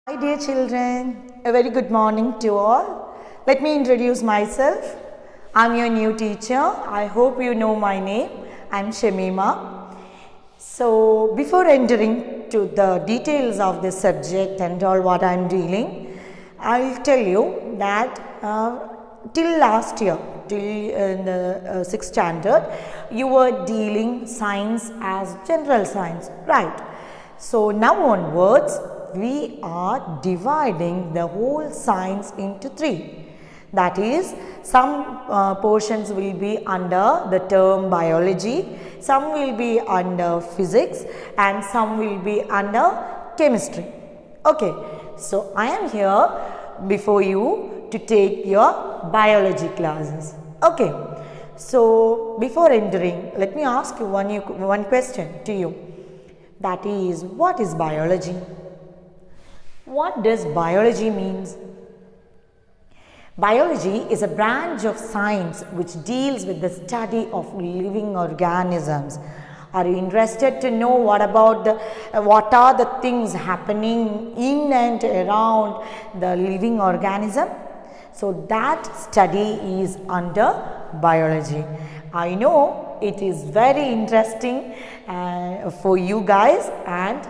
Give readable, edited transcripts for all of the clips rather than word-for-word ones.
Hi dear children, a very good morning to all. Let me introduce myself. I'm your new teacher. I hope you know my name. I'm Shameema. So before entering to the details of this subject and all what I'm dealing, I'll tell you that till last year, till in the 6th standard, you were dealing science as general science, right? So now onwards, we are dividing the whole science into three. That is, some portions will be under the term biology, some will be under physics, and some will be under chemistry. Okay, so I am here before you to take your biology classes. Okay, so before entering, let me ask you one question to you. That is, what is biology? What does biology means? Biology is a branch of science which deals with the study of living organisms. Are you interested to know what are the things happening in and around the living organism? So that study is under biology. I know it is very interesting for you guys, and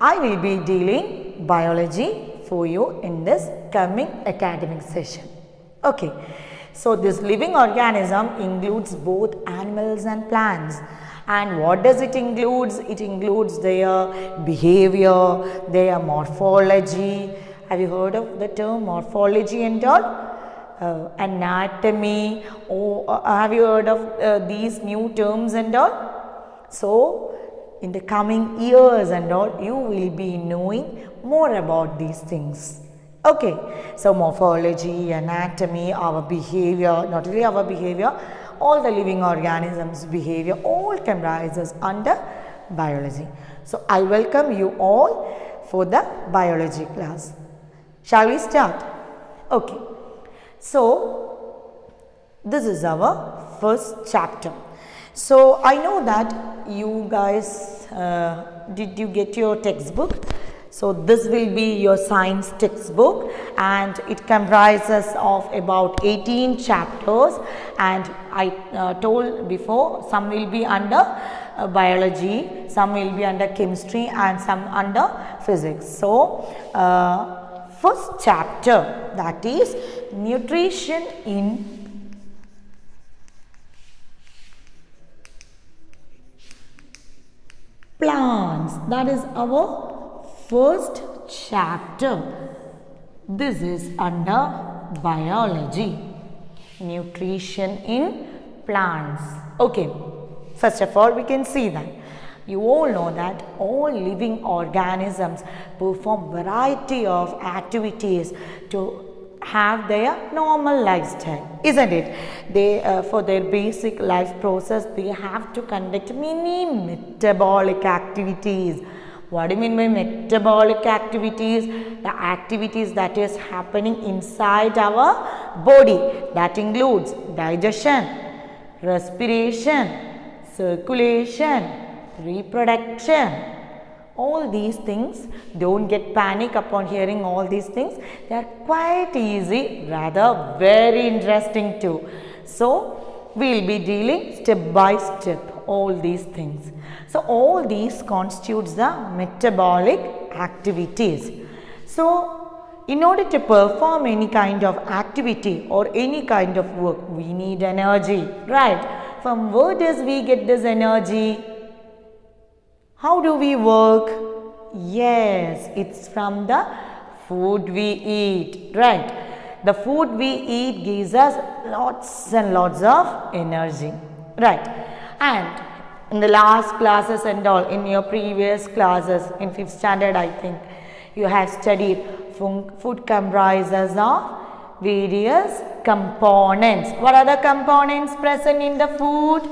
I will be dealing biology for you in this coming academic session. Okay, so this living organism includes both animals and plants. And what does it include? It includes their behavior, their morphology. Have you heard of the term morphology and all? Anatomy. Have you heard of these new terms and all? So, in the coming years and all, you will be knowing more about these things. Okay, so morphology, anatomy, our behavior, not only our behavior, all the living organisms' behavior, all comprises under biology. So, I welcome you all for the biology class. Shall we start? Okay, so this is our first chapter. So, I know that you guys, did you get your textbook? So, this will be your science textbook, and it comprises of about 18 chapters, and I told before, some will be under biology, some will be under chemistry, and some under physics. So, first chapter, that is nutrition in plants. That is our first chapter. This is under biology. Nutrition in plants. Okay, first of all, we can see that. You all know that all living organisms perform variety of activities to have their normal lifestyle, isn't it? They for their basic life process, they have to conduct many metabolic activities. What do you mean by metabolic activities? The activities that is happening inside our body, that includes digestion, respiration, circulation, reproduction. All these things, don't get panic upon hearing all these things. They are quite easy, rather very interesting too. So, we will be dealing step by step all these things. So, all these constitutes the metabolic activities. So, in order to perform any kind of activity or any kind of work, we need energy, right? From where does we get this energy? How do we work? Yes, it's from the food we eat, right? The food we eat gives us lots and lots of energy, right? And in the last classes and all, in your previous classes, in 5th standard I think, you have studied food comprises of various components. What are the components present in the food?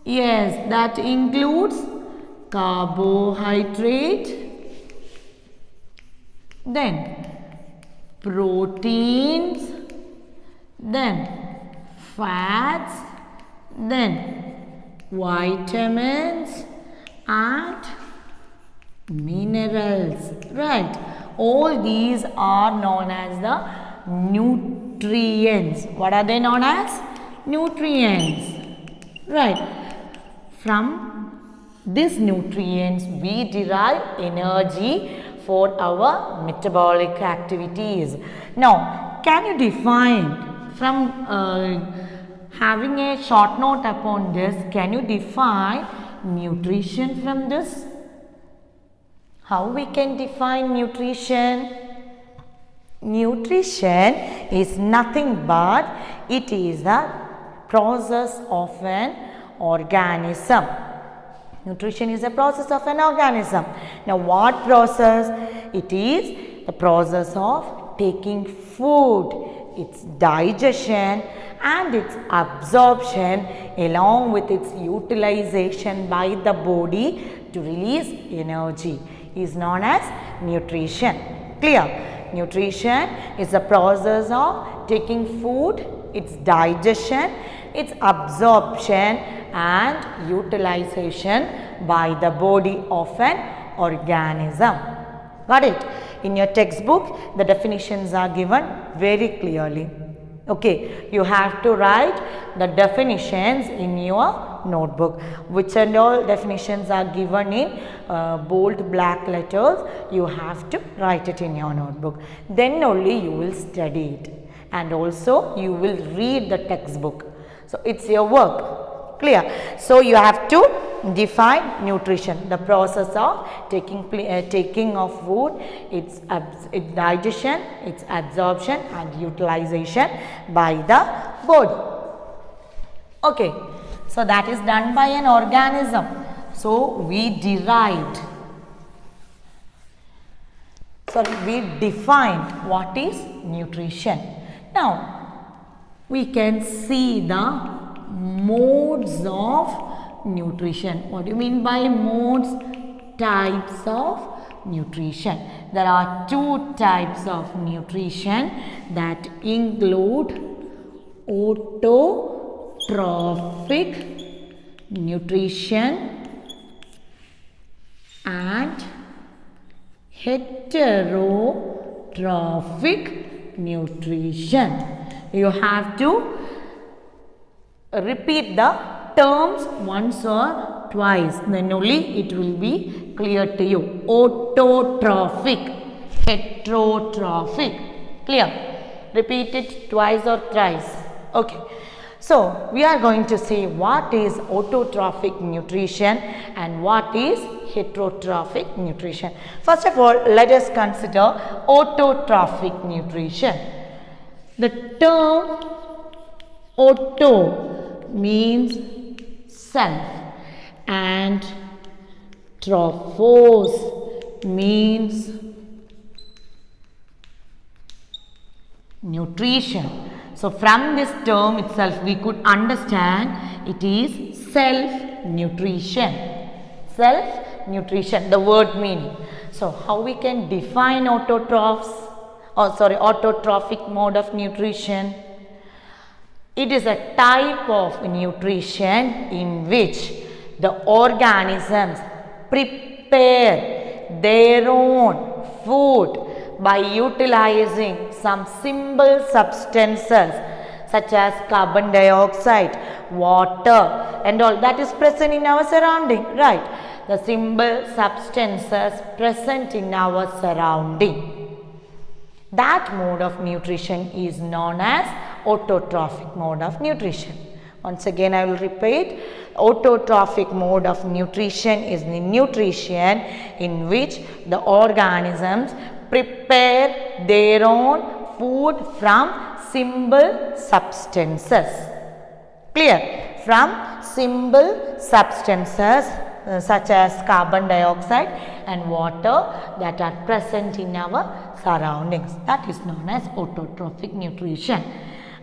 Yes, that includes carbohydrate, then proteins, then fats, then vitamins and minerals, right? All these are known as the nutrients. What are they known as? Nutrients. Right. From these nutrients we derive energy for our metabolic activities. Now, can you define from having a short note upon this, can you define nutrition from this? How we can define nutrition? Nutrition is nothing but it is the process of an organism. Nutrition is a process of an organism. Now, what process? It is the process of taking food, its digestion and its absorption along with its utilization by the body to release energy is known as nutrition. Clear? Nutrition is the process of taking food, its digestion, its absorption and utilization by the body of an organism. Got it? In your textbook, the definitions are given very clearly. Okay, you have to write the definitions in your notebook. Which and all definitions are given in bold black letters, you have to write it in your notebook. Then only you will study it and also you will read the textbook. So, it's your work. Clear? So, you have to define nutrition, the process of taking of food, its digestion, its absorption and utilization by the body. Okay, so that is done by an organism. So, we defined what is nutrition. Now, we can see the modes of nutrition. What do you mean by modes? Types of nutrition. There are two types of nutrition that include autotrophic nutrition and heterotrophic nutrition. You have to repeat the terms once or twice, then only it will be clear to you. Autotrophic, heterotrophic. Clear? Repeat it twice or thrice. Okay. So, we are going to see what is autotrophic nutrition and what is heterotrophic nutrition. First of all, let us consider autotrophic nutrition. The term auto means self and trophos means nutrition. So, from this term itself we could understand it is self-nutrition. Self-nutrition, the word meaning. So, how we can define autotrophic mode of nutrition? It is a type of nutrition in which the organisms prepare their own food by utilizing some simple substances such as carbon dioxide, water and all that is present in our surrounding, right? The simple substances present in our surrounding. That mode of nutrition is known as autotrophic mode of nutrition. Once again I will repeat, autotrophic mode of nutrition is the nutrition in which the organisms prepare their own food from simple substances. Clear? From simple substances such as carbon dioxide and water that are present in our surroundings. That is known as autotrophic nutrition.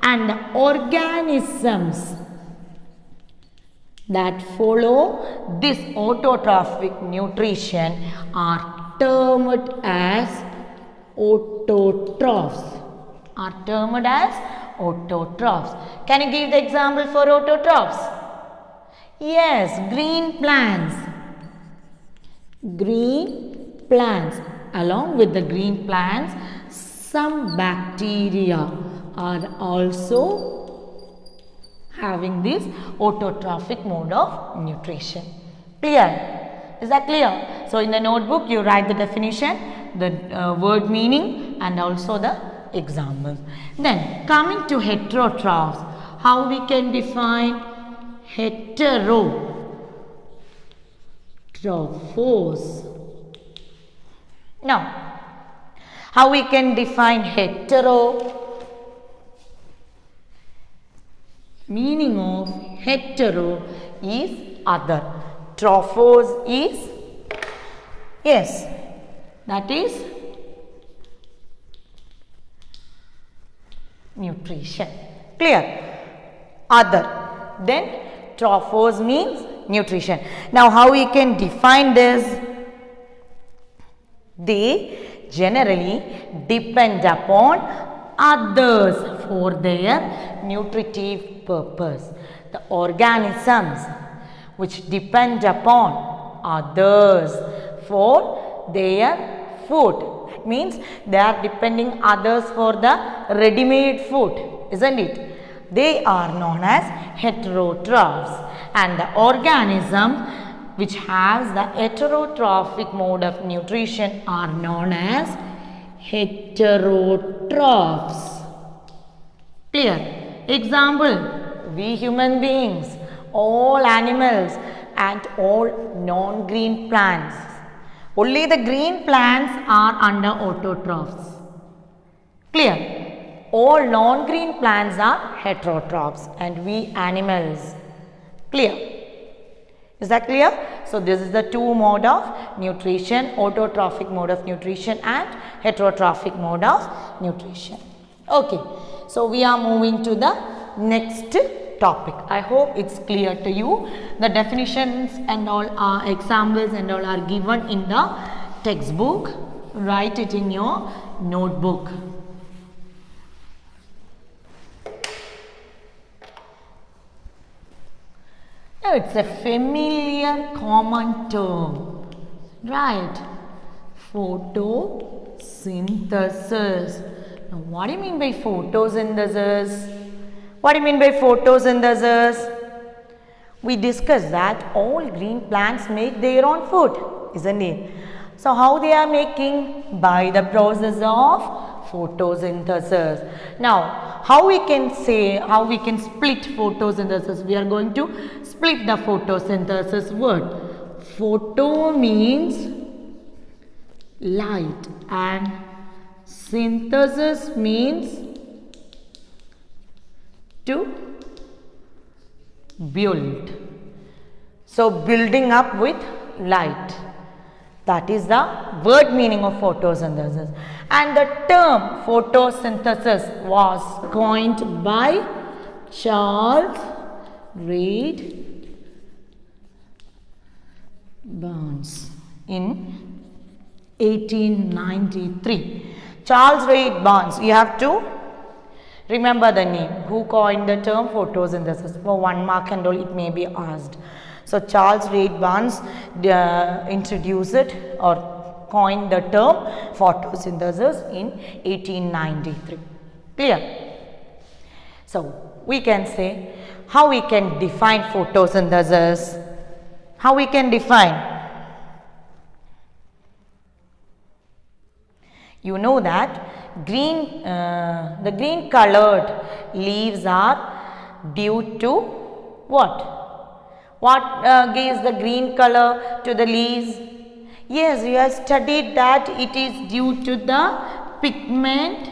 And organisms that follow this autotrophic nutrition are termed as autotrophs. Can you give the example for autotrophs? Yes, green plants along with the green plants, some bacteria are also having this autotrophic mode of nutrition. Clear? Is that clear? So in the notebook you write the definition, the word meaning and also the examples. Then coming to heterotrophs, how we can define heterotrophs? Now, how we can define hetero? Meaning of hetero is other. Trophos is, yes, that is nutrition. Clear? Other. Then trophos means nutrition. Now how we can define this? They generally depend upon others for their nutritive purpose. The organisms which depend upon others for their food. That means they are depending others for the ready-made food, isn't it? They are known as heterotrophs, and the organism which has the heterotrophic mode of nutrition are known as heterotrophs. Clear? Example, we human beings, all animals and all non-green plants. Only the green plants are under autotrophs. Clear? All non-green plants are heterotrophs and we animals. Clear? Is that clear? So this is the two mode of nutrition, autotrophic mode of nutrition and heterotrophic mode of nutrition. Okay, so we are moving to the next topic. I hope it's clear to you. The definitions and all are examples and all are given in the textbook. Write it in your notebook. Now it's a familiar common term, right? Photosynthesis. Now what do you mean by photosynthesis? What do you mean by photosynthesis? We discussed that all green plants make their own food, isn't it? So how they are making? By the process of photosynthesis. Now how we can say, how we can split photosynthesis? We are going to split the photosynthesis word. Photo means light and synthesis means to build. So building up with light. That is the word meaning of photosynthesis. And the term photosynthesis was coined by Charles Reid Barnes in 1893. Charles Reid Barnes, you have to remember the name. Who coined the term photosynthesis? For 1 mark and all it may be asked. So Charles Reid Barnes introduced it or coined the term photosynthesis in 1893. Clear? So we can say how we can define photosynthesis. How we can define? You know that the green colored leaves are due to what? What gives the green color to the leaves? Yes, you have studied that it is due to the pigment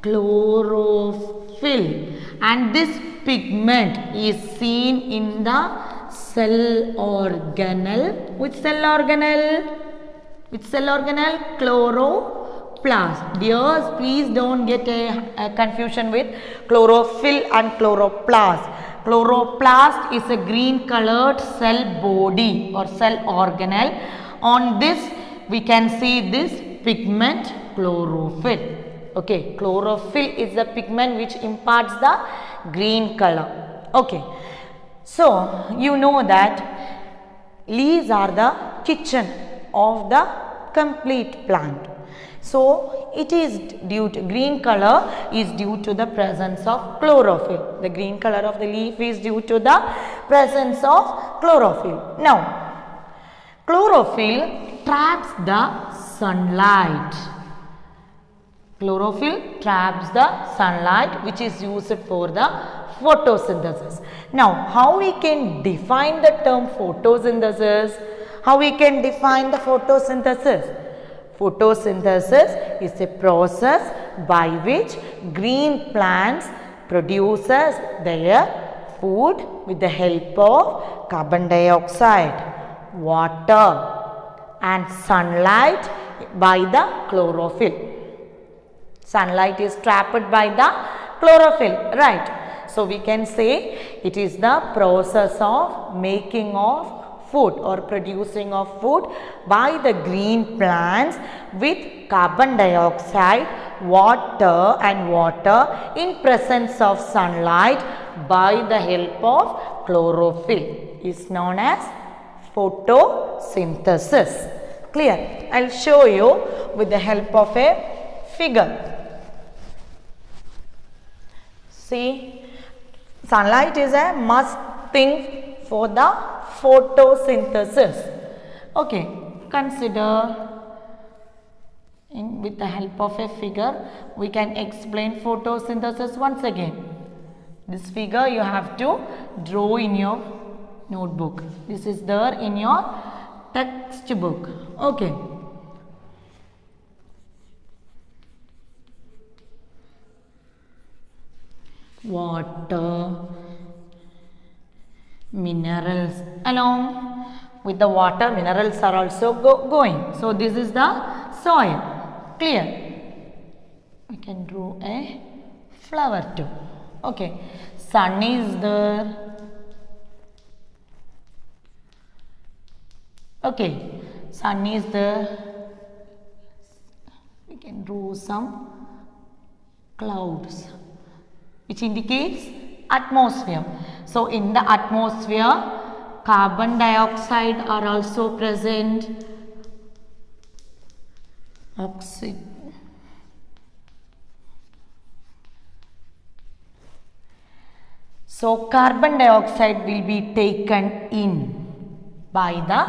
chlorophyll, and this pigment is seen in the cell organelle. Which cell organelle? Which cell organelle? Chloroplast. Dears, please don't get a confusion with chlorophyll and chloroplast. Chloroplast is a green colored cell body or cell organelle. On this we can see this pigment chlorophyll. Okay, chlorophyll is the pigment which imparts the green color. Okay, so you know that leaves are the kitchen of the complete plant. So it is due to green color is due to the presence of chlorophyll. The green color of the leaf is due to the presence of chlorophyll. Now, chlorophyll traps the sunlight. Chlorophyll traps the sunlight which is used for the photosynthesis. Now, how we can define the term photosynthesis? How we can define the photosynthesis? Photosynthesis is a process by which green plants produces their food with the help of carbon dioxide, water and sunlight by the chlorophyll. Sunlight is trapped by the chlorophyll, right? So we can say it is the process of making of food or producing of food by the green plants with carbon dioxide, water in presence of sunlight by the help of chlorophyll is known as photosynthesis. Clear? I will show you with the help of a figure. See, sunlight is a must thing for the photosynthesis. Okay, consider with the help of a figure we can explain photosynthesis once again. This figure you have to draw in your notebook. This is there in your textbook. Okay. Water, minerals, along with the water minerals are also going. So this is the soil. Clear? We can draw a flower too. Okay, sun is there. Okay, sun is there. We can draw some clouds which indicates atmosphere. So in the atmosphere carbon dioxide are also present, oxygen. So carbon dioxide will be taken in by the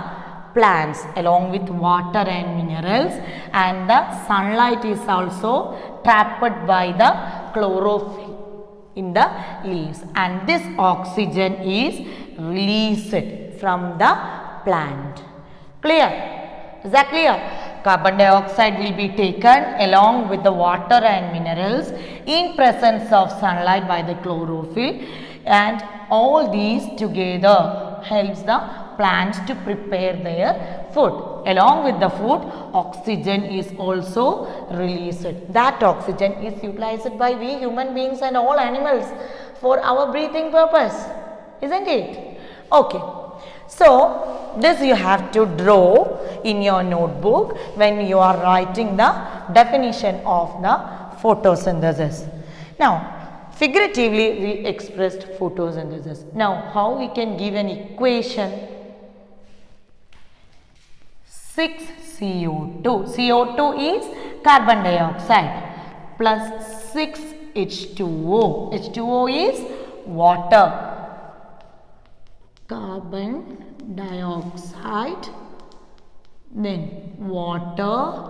plants along with water and minerals, and the sunlight is also trapped by the chlorophyll in the leaves, and this oxygen is released from the plant. Clear? Is that clear? Carbon dioxide will be taken along with the water and minerals in presence of sunlight by the chlorophyll, and all these together helps the plants to prepare their food. Along with the food, oxygen is also released. That oxygen is utilized by we human beings and all animals for our breathing purpose, isn't it? Okay. So this you have to draw in your notebook when you are writing the definition of the photosynthesis. Now, figuratively we expressed photosynthesis. Now, how we can give an equation? 6 CO2. CO2 is carbon dioxide plus 6 H2O. H2O is water. Carbon dioxide, then water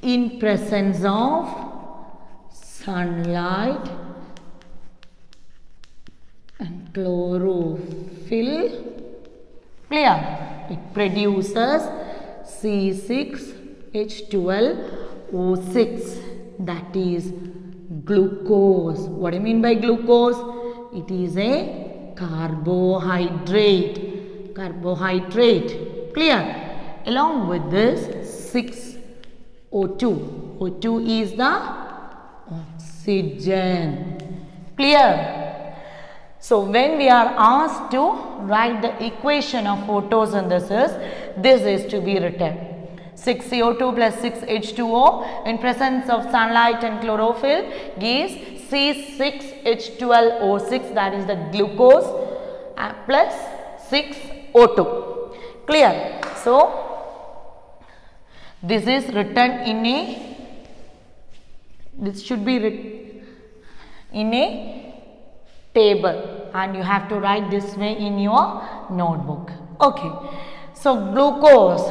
in presence of sunlight and chlorophyll. Clear? It produces C6H12O6, that is glucose. What do you mean by glucose? It is a carbohydrate. Clear? Along with this 6O2. O2 is the oxygen. Clear? So when we are asked to write the equation of photosynthesis, this is to be written. 6 CO2 plus 6 H2O in presence of sunlight and chlorophyll gives C6H12O6, that is the glucose, plus 6 O2. Clear? So this is written in a This should be written in a table and you have to write this way in your notebook. Okay. So, glucose.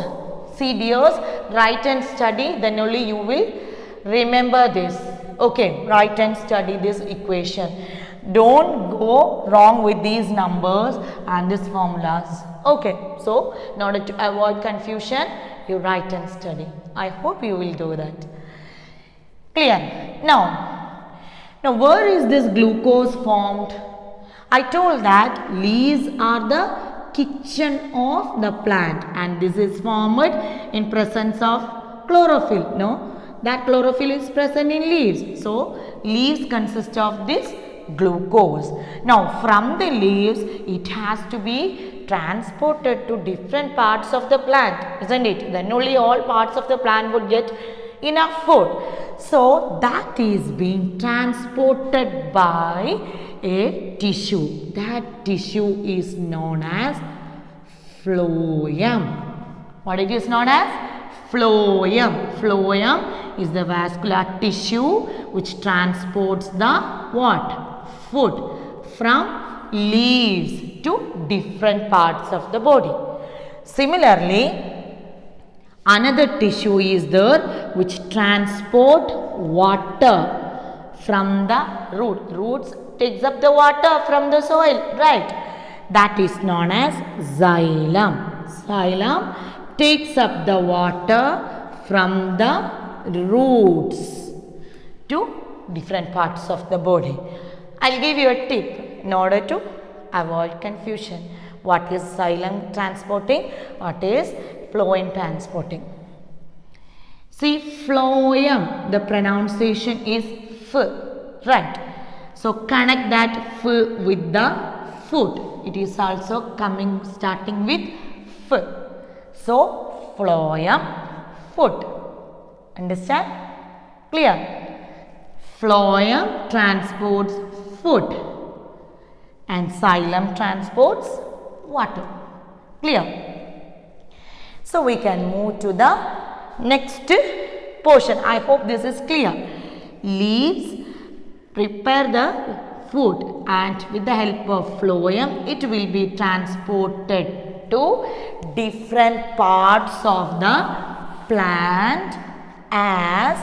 See dears, write and study, then only you will remember this. Okay, write and study this equation. Don't go wrong with these numbers and these formulas. Okay, so in order to avoid confusion, you write and study. I hope you will do that. Clear? Now where is this glucose formed? I told that leaves are the kitchen of the plant and this is formed in presence of chlorophyll. No, that chlorophyll is present in leaves. So, leaves consist of this glucose. Now, from the leaves, it has to be transported to different parts of the plant, isn't it? Then only all parts of the plant would get enough food. So, that is being transported by a tissue. That tissue is known as phloem. What it is known as? Phloem. Phloem is the vascular tissue which transports the what? Food from leaves to different parts of the body. Similarly, another tissue is there which transport water from the root. Roots takes up the water from the soil, right? That is known as xylem. Xylem takes up the water from the roots to different parts of the body. I'll give you a tip in order to avoid confusion. What is xylem transporting? What is phloem transporting? See, phloem, the pronunciation is f, right? So, connect that f with the foot. It is also starting with f. So, phloem, foot. Understand? Clear? Phloem transports food and xylem transports water. Clear? So, we can move to the next portion. I hope this is clear. Leaves prepare the food and with the help of phloem, it will be transported to different parts of the plant as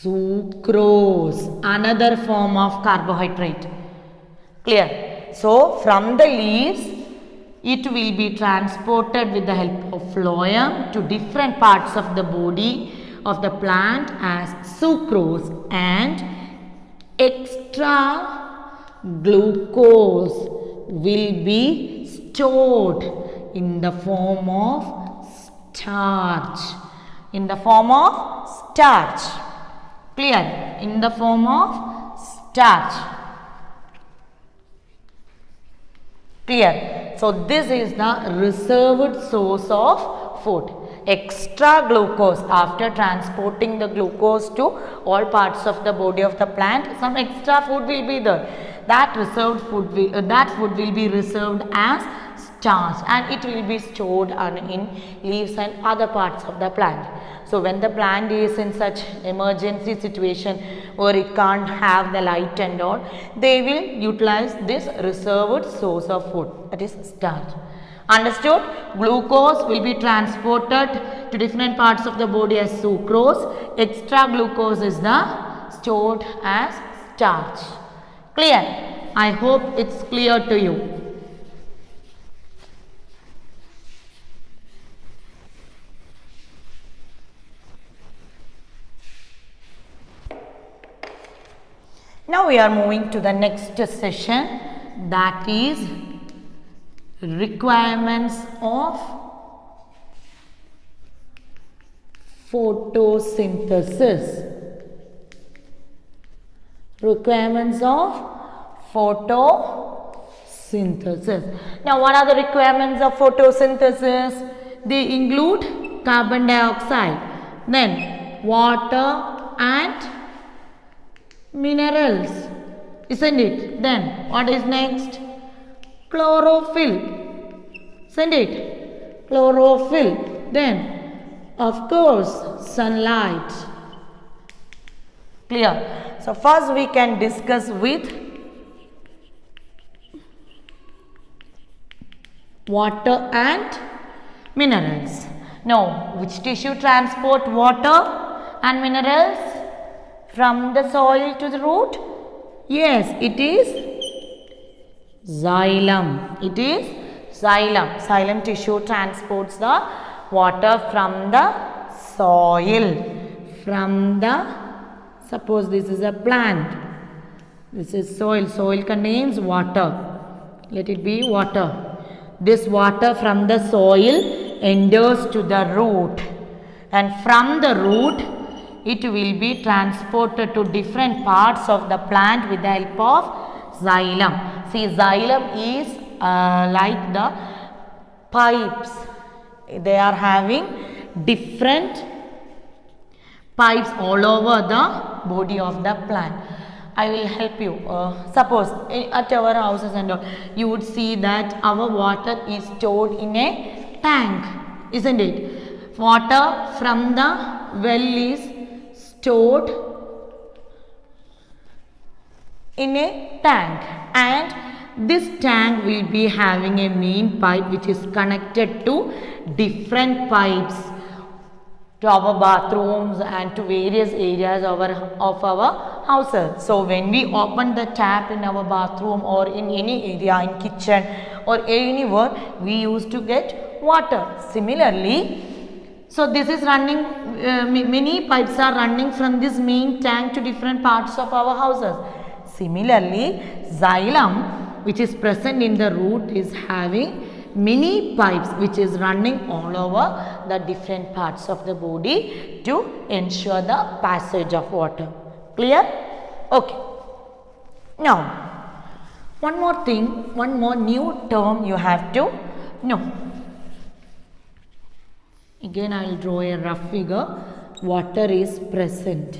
sucrose, another form of carbohydrate. Clear? So, from the leaves, it will be transported with the help of phloem to different parts of the body of the plant as sucrose, and extra glucose will be stored in the form of starch. In the form of starch. Clear? In the form of starch. Clear? So, this is the reserved source of food. Extra glucose, after transporting the glucose to all parts of the body of the plant, some extra food will be there. That reserved food will be reserved as starch and it will be stored in leaves and other parts of the plant. So, when the plant is in such emergency situation where it can't have the light and all, they will utilize this reserved source of food, that is starch. Understood? Glucose will be transported to different parts of the body as sucrose. Extra glucose is stored as starch. Clear? I hope it's clear to you. Now we are moving to the next session, that is requirements of photosynthesis. Requirements of photosynthesis. Now, what are the requirements of photosynthesis? They include carbon dioxide, then water and minerals, isn't it? Then, what is next? Chlorophyll, isn't it? Chlorophyll. Then Of course, sunlight. Clear? So first we can discuss with water and minerals. Now, which tissue transport water and minerals from the soil to the root? Yes, it is xylem. It is xylem. Xylem tissue transports the water from the soil. Suppose this is a plant. This is soil. Soil contains water. Let it be water. This water from the soil enters to the root, and from the root it will be transported to different parts of the plant with the help of xylem. See, xylem is like the pipes. They are having different pipes all over the body of the plant. I will help you. Suppose at our houses and all, you would see that our water is stored in a tank, isn't it? Water from the well is stored in a tank, and this tank will be having a main pipe which is connected to different pipes to our bathrooms and to various areas of our houses. So when we open the tap in our bathroom or in any area, in kitchen or anywhere, we used to get water. Similarly, so this is running, many pipes are running from this main tank to different parts of our houses. Similarly, xylem, which is present in the root, is having many pipes which is running all over the different parts of the body to ensure the passage of water. Clear? Okay. Now, one more thing, one more new term you have to know. Again, I will draw a rough figure. Water is present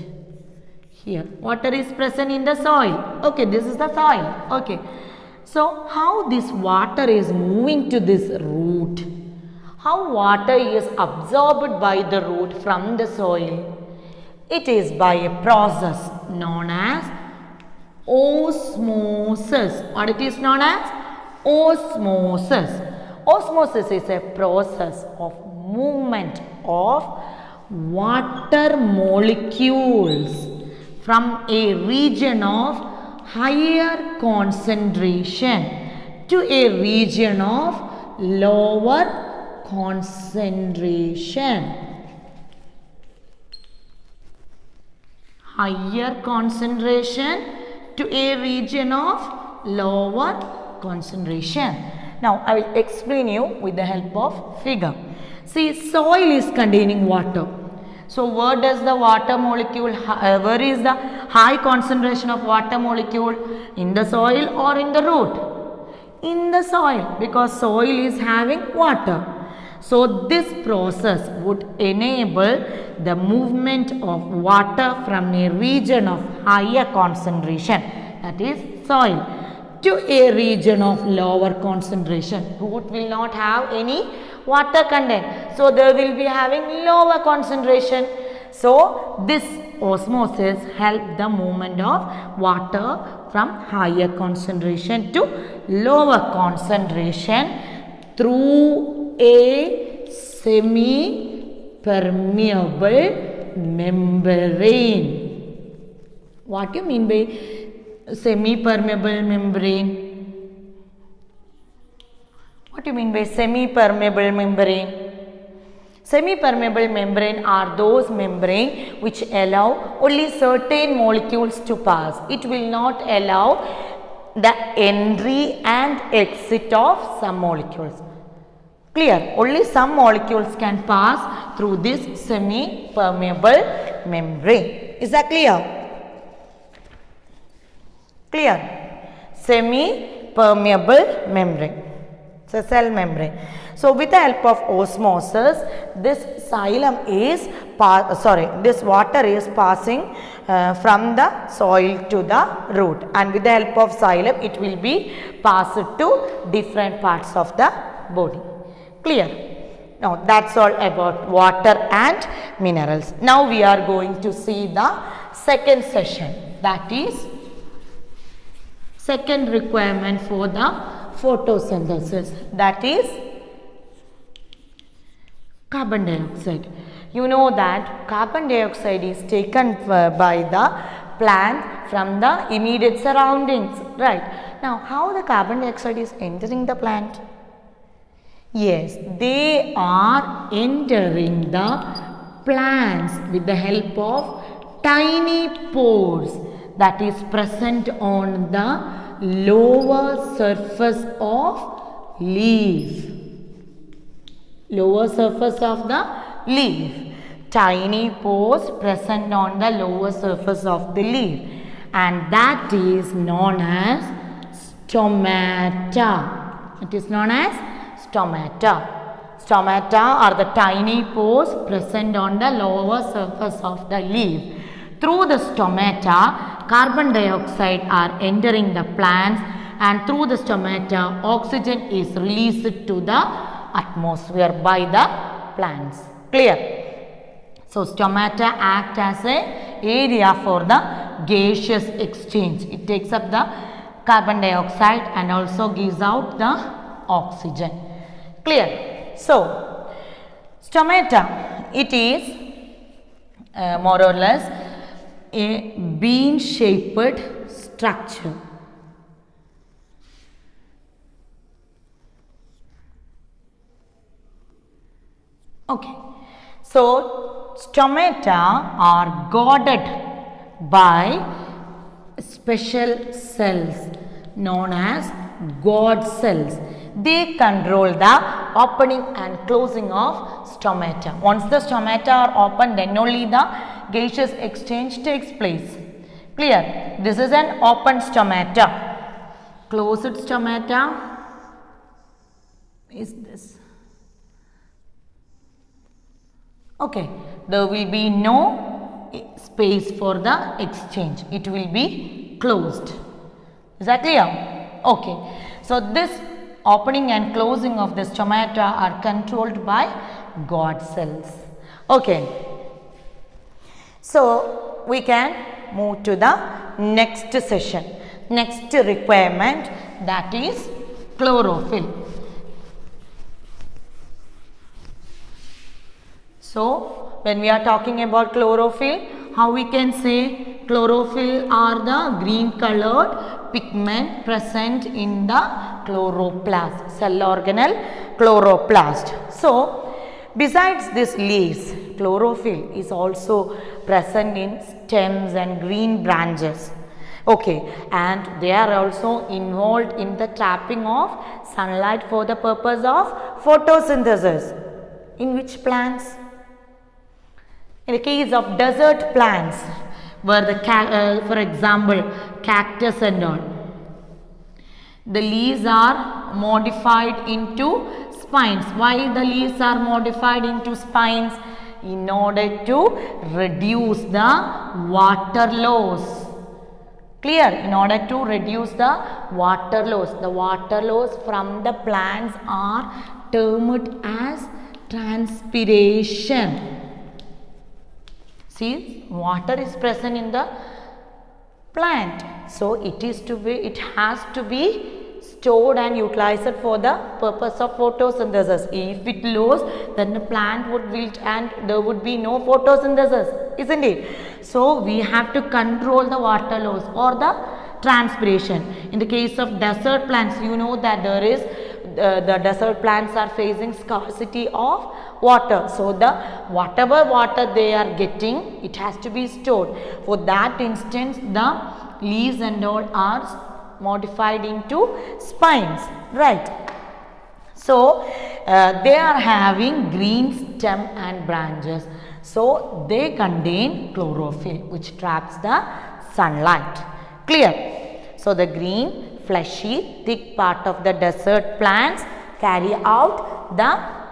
here. Water is present in the soil. Okay, this is the soil. Okay. So, how this water is moving to this root? How water is absorbed by the root from the soil? It is by a process known as osmosis. What it is known as? Osmosis. Osmosis is a process of movement of water molecules from a region of higher concentration to a region of lower concentration. Higher concentration to a region of lower concentration. Now, I will explain you with the help of figure. See, soil is containing water. So, where does the water molecule, where is the high concentration of water molecule? In the soil or in the root? In the soil, because soil is having water. So, this process would enable the movement of water from a region of higher concentration, that is soil, to a region of lower concentration. Root will not have any water content, so they will be having lower concentration. So this osmosis helps the movement of water from higher concentration to lower concentration through a semi permeable membrane. What do you mean by semi permeable membrane? What do you mean by semi-permeable membrane? Semi-permeable membrane are those membrane which allow only certain molecules to pass. It will not allow the entry and exit of some molecules. Clear? Only some molecules can pass through this semi-permeable membrane. Is that clear? Clear? Semi-permeable membrane. It's a cell membrane. So, with the help of osmosis, this xylem is, this water is passing from the soil to the root, and with the help of xylem, it will be passed to different parts of the body. Clear? Now that's all about water and minerals. Now we are going to see the second session, that is second requirement for the photosynthesis, that is carbon dioxide. You know that carbon dioxide is taken by the plant from the immediate surroundings, right? Now how the carbon dioxide is entering the plant? Yes, they are entering the plants with the help of tiny pores that is present on the lower surface of leaf. Lower surface of the leaf. Tiny pores present on the lower surface of the leaf, and that is known as stomata. It is known as stomata. Stomata are the tiny pores present on the lower surface of the leaf. Through the stomata, carbon dioxide are entering the plants, and through the stomata, oxygen is released to the atmosphere by the plants. Clear? So stomata act as a area for the gaseous exchange. It takes up the carbon dioxide and also gives out the oxygen. Clear? So stomata, it is more or less a bean shaped structure. Okay, so stomata are guarded by special cells known as guard cells. They control the opening and closing of stomata. Once the stomata are open, then only the gaseous exchange takes place. Clear? This is an open stomata. Closed stomata is this. Okay, there will be no space for the exchange. It will be closed. Is that clear? Okay. So this opening and closing of the stomata are controlled by guard cells. Okay. So we can move to the next session. Next requirement, that is chlorophyll. So when we are talking about chlorophyll, how we can say chlorophyll are the green colored pigment present in the chloroplast, cell organelle chloroplast. So besides this leaves, chlorophyll is also present in stems and green branches. Okay, and they are also involved in the trapping of sunlight for the purpose of photosynthesis. In which plants? In the case of desert plants, where the for example cactus and all, the leaves are modified into spines. Why the leaves are modified into spines? In order to reduce the water loss. Clear? In order to reduce the water loss. The water loss from the plants are termed as transpiration. See, water is present in the plant, so it has to be stored and utilized for the purpose of photosynthesis. If it loses, then the plant would wilt and there would be no photosynthesis, isn't it? So we have to control the water loss or the transpiration. In the case of desert plants, you know that there is the desert plants are facing scarcity of water. So the whatever water they are getting, it has to be stored. For that instance, the leaves and all are modified into spines, right? So they are having green stem and branches. So they contain chlorophyll, which traps the sunlight. Clear? So the green, fleshy, thick part of the desert plants carry out the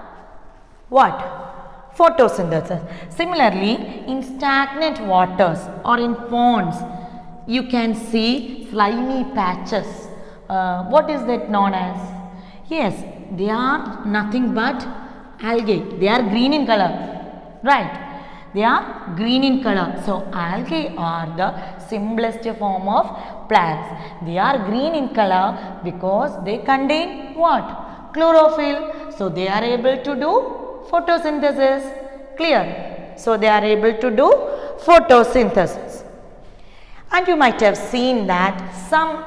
what? Photosynthesis. Similarly, in stagnant waters or in ponds, you can see slimy patches. What is that known as? Yes, they are nothing but Algae, they are green in color, right? They are green in color. So algae are the simplest form of plants. They are green in color because they contain what? Chlorophyll. So they are able to do photosynthesis. Clear? So they are able to do photosynthesis. And you might have seen that some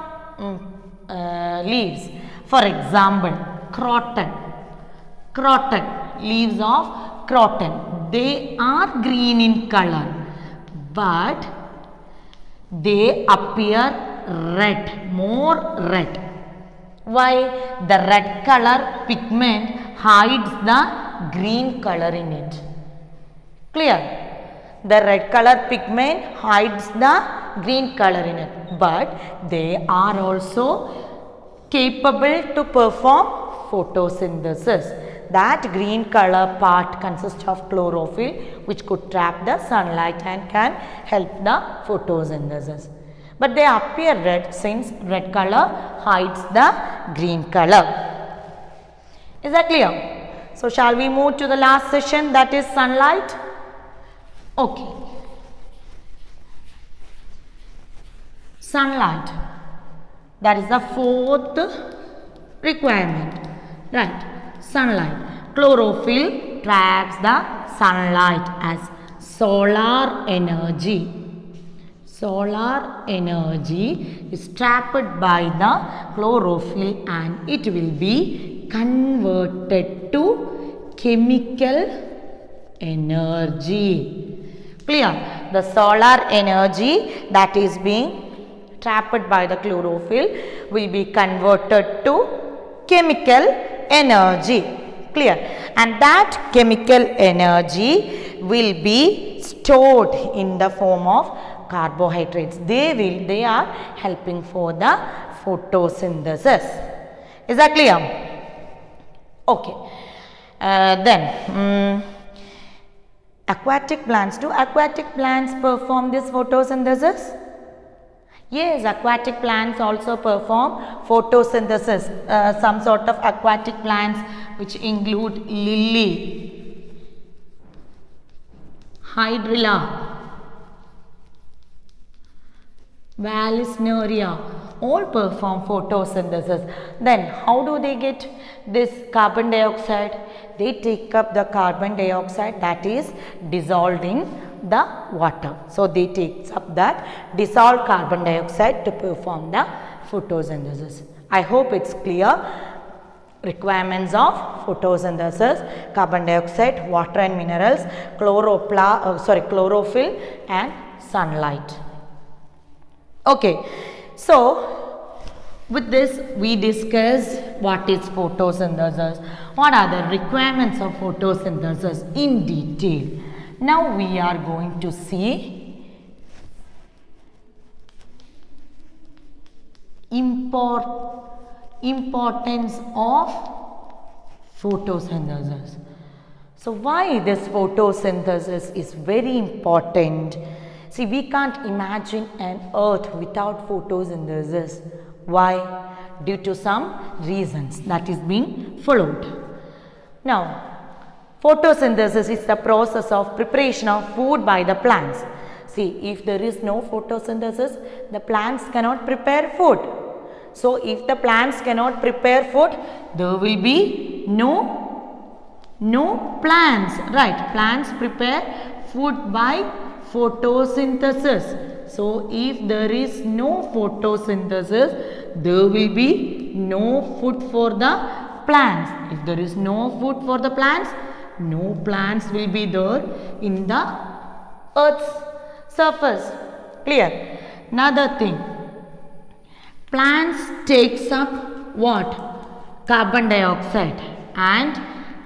leaves, for example, croton, leaves of croton, they are green in color, but they appear red, more red. Why? The red color pigment hides the green color in it. Clear? The red color pigment hides the green color in it, but they are also capable to perform photosynthesis. That green color part consists of chlorophyll, which could trap the sunlight and can help the photosynthesis. But they appear red since red color hides the green color. Is that clear? So shall we move to the last session, that is sunlight? Okay. Sunlight. That is the fourth requirement. Right. Sunlight. Chlorophyll traps the sunlight as solar energy. Solar energy is trapped by the chlorophyll and it will be converted to chemical energy. Clear? The solar energy that is being trapped by the chlorophyll will be converted to chemical energy. Clear? And that chemical energy will be stored in the form of carbohydrates. They are helping for the photosynthesis. Is that clear? Okay. Then aquatic plants. Do aquatic plants perform this photosynthesis? Yes, aquatic plants also perform photosynthesis. Some sort of aquatic plants which include lily, hydrilla, Vallisneria, all perform photosynthesis. Then how do they get this carbon dioxide? They take up the carbon dioxide that is dissolved in the water. So they take up that dissolved carbon dioxide to perform the photosynthesis. I hope it's clear. Requirements of photosynthesis: carbon dioxide, water and minerals, chlorophyll and sunlight. Okay, so with this we discussed what is photosynthesis, what are the requirements of photosynthesis in detail. Now we are going to see importance of photosynthesis. So why this photosynthesis is very important? See, we can't imagine an earth without photosynthesis. Why? Due to some reasons that is being followed. Now, photosynthesis is the process of preparation of food by the plants. See, if there is no photosynthesis, the plants cannot prepare food. So, if the plants cannot prepare food, there will be no plants, right? Plants prepare food by photosynthesis. So, if there is no photosynthesis, there will be no food for the plants. If there is no food for the plants, no plants will be there in the earth's surface. Clear? Another thing, plants takes up what? Carbon dioxide and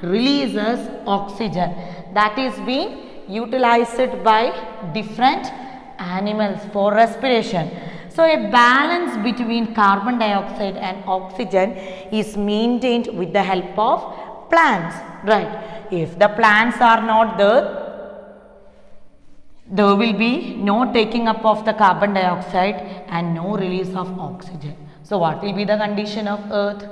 releases oxygen that is being utilized by different animals for respiration. So, a balance between carbon dioxide and oxygen is maintained with the help of plants, right? If the plants are not there, there will be no taking up of the carbon dioxide and no release of oxygen. So, what will be the condition of earth?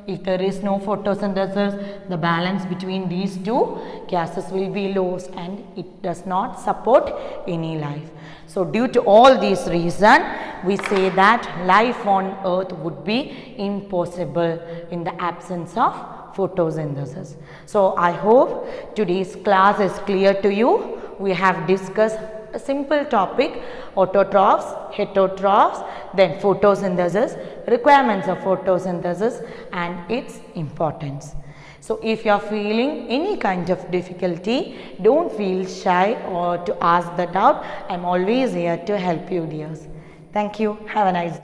If there is no photosynthesis, the balance between these two gases will be lost and it does not support any life. So due to all these reasons, we say that life on earth would be impossible in the absence of photosynthesis. So I hope today's class is clear to you. We have discussed a simple topic, autotrophs, heterotrophs, then photosynthesis, requirements of photosynthesis and its importance. So if you are feeling any kind of difficulty, don't feel shy or to ask the doubt. I am always here to help you, dears. Thank you. Have a nice day.